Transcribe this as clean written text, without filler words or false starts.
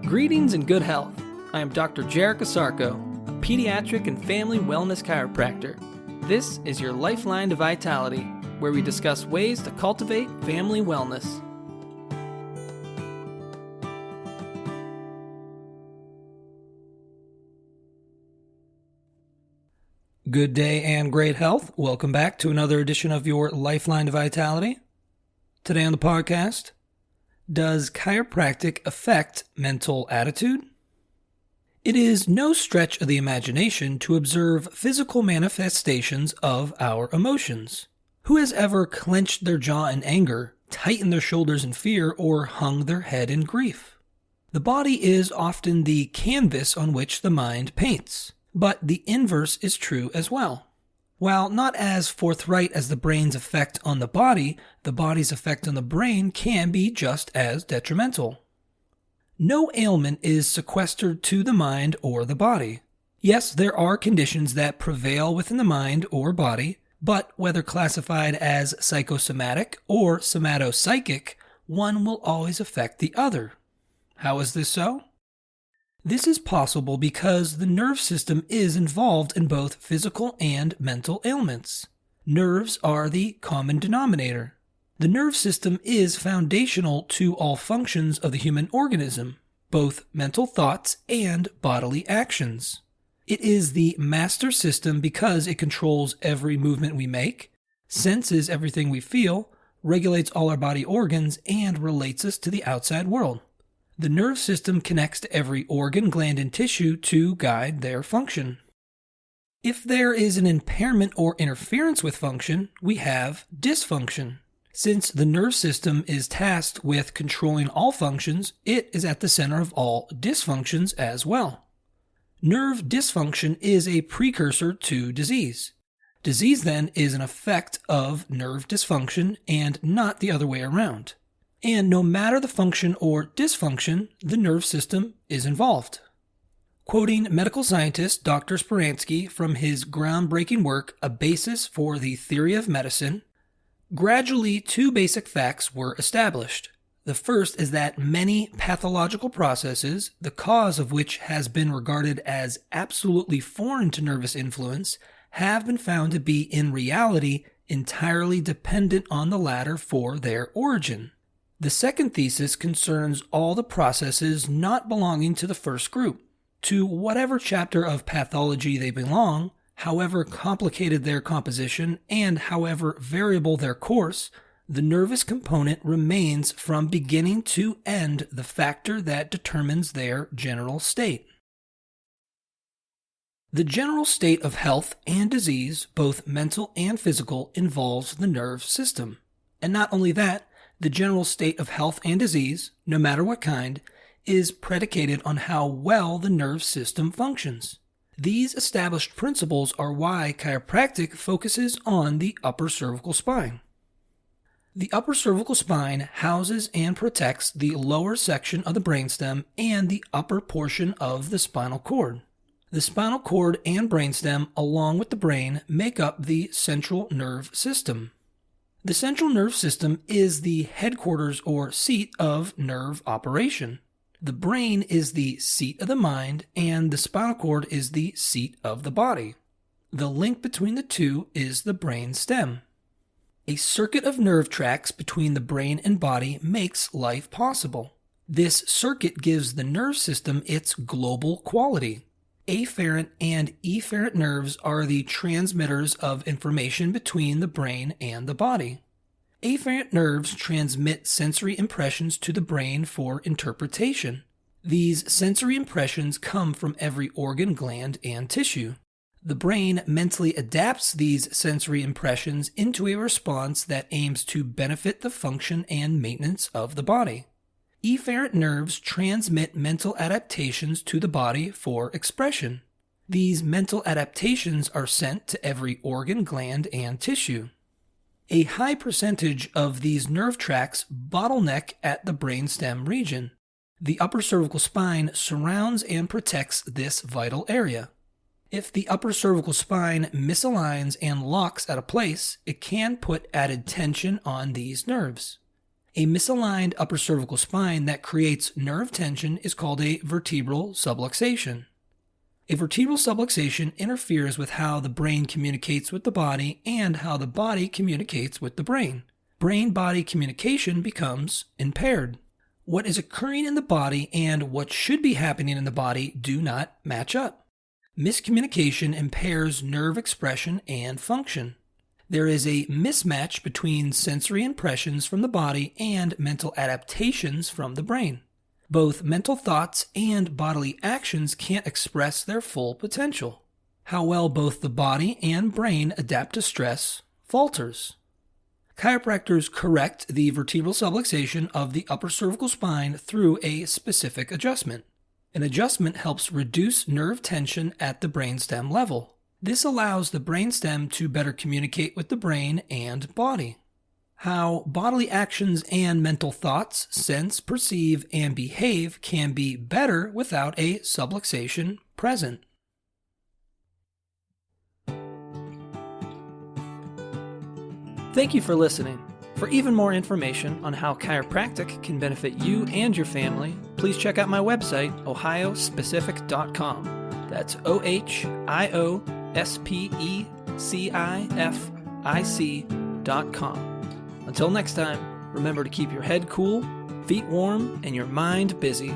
Greetings and good health. I am Dr. Jarek Asarko, a pediatric and family wellness chiropractor. This is your lifeline to vitality, where we discuss ways to cultivate family wellness. Good day and great health. Welcome back to another edition of your Lifeline to Vitality. Today on the podcast, does chiropractic affect mental attitude? It is no stretch of the imagination to observe physical manifestations of our emotions. Who has ever clenched their jaw in anger, tightened their shoulders in fear, or hung their head in grief? The body is often the canvas on which the mind paints, but the inverse is true as well. While not as forthright as the brain's effect on the body's effect on the brain can be just as detrimental. No ailment is sequestered to the mind or the body. Yes, there are conditions that prevail within the mind or body, but whether classified as psychosomatic or somatopsychic, one will always affect the other. How is this so? This is possible because the nerve system is involved in both physical and mental ailments. Nerves are the common denominator. The nerve system is foundational to all functions of the human organism, both mental thoughts and bodily actions. It is the master system because it controls every movement we make, senses everything we feel, regulates all our body organs, and relates us to the outside world. The nerve system connects to every organ, gland, and tissue to guide their function. If there is an impairment or interference with function, we have dysfunction. Since the nerve system is tasked with controlling all functions, it is at the center of all dysfunctions as well. Nerve dysfunction is a precursor to disease. Disease then is an effect of nerve dysfunction and not the other way around. And no matter the function or dysfunction, the nerve system is involved. Quoting medical scientist Dr. Speransky from his groundbreaking work, A Basis for the Theory of Medicine, gradually two basic facts were established. The first is that many pathological processes, the cause of which has been regarded as absolutely foreign to nervous influence, have been found to be in reality entirely dependent on the latter for their origin. The second thesis concerns all the processes not belonging to the first group. To whatever chapter of pathology they belong, however complicated their composition, and however variable their course, the nervous component remains from beginning to end the factor that determines their general state. The general state of health and disease, both mental and physical, involves the nerve system. And not only that, the general state of health and disease, no matter what kind, is predicated on how well the nerve system functions. These established principles are why chiropractic focuses on the upper cervical spine. The upper cervical spine houses and protects the lower section of the brainstem and the upper portion of the spinal cord. The spinal cord and brainstem, along with the brain, make up the central nerve system. The central nerve system is the headquarters or seat of nerve operation. The brain is the seat of the mind, and the spinal cord is the seat of the body. The link between the two is the brain stem. A circuit of nerve tracks between the brain and body makes life possible. This circuit gives the nerve system its global quality. Afferent and efferent nerves are the transmitters of information between the brain and the body. Afferent nerves transmit sensory impressions to the brain for interpretation. These sensory impressions come from every organ, gland, and tissue. The brain mentally adapts these sensory impressions into a response that aims to benefit the function and maintenance of the body. Efferent nerves transmit mental adaptations to the body for expression. These mental adaptations are sent to every organ, gland, and tissue. A high percentage of these nerve tracts bottleneck at the brainstem region. The upper cervical spine surrounds and protects this vital area. If the upper cervical spine misaligns and locks at a place, it can put added tension on these nerves. A misaligned upper cervical spine that creates nerve tension is called a vertebral subluxation. A vertebral subluxation interferes with how the brain communicates with the body and how the body communicates with the brain. Brain-body communication becomes impaired. What is occurring in the body and what should be happening in the body do not match up. Miscommunication impairs nerve expression and function. There is a mismatch between sensory impressions from the body and mental adaptations from the brain. Both mental thoughts and bodily actions can't express their full potential. How well both the body and brain adapt to stress falters. Chiropractors correct the vertebral subluxation of the upper cervical spine through a specific adjustment. An adjustment helps reduce nerve tension at the brainstem level. This allows the brainstem to better communicate with the brain and body. How bodily actions and mental thoughts sense, perceive, and behave can be better without a subluxation present. Thank you for listening. For even more information on how chiropractic can benefit you and your family, please check out my website, ohiospecific.com. That's ohiospecific.com. Until next time, remember to keep your head cool, feet warm, and your mind busy.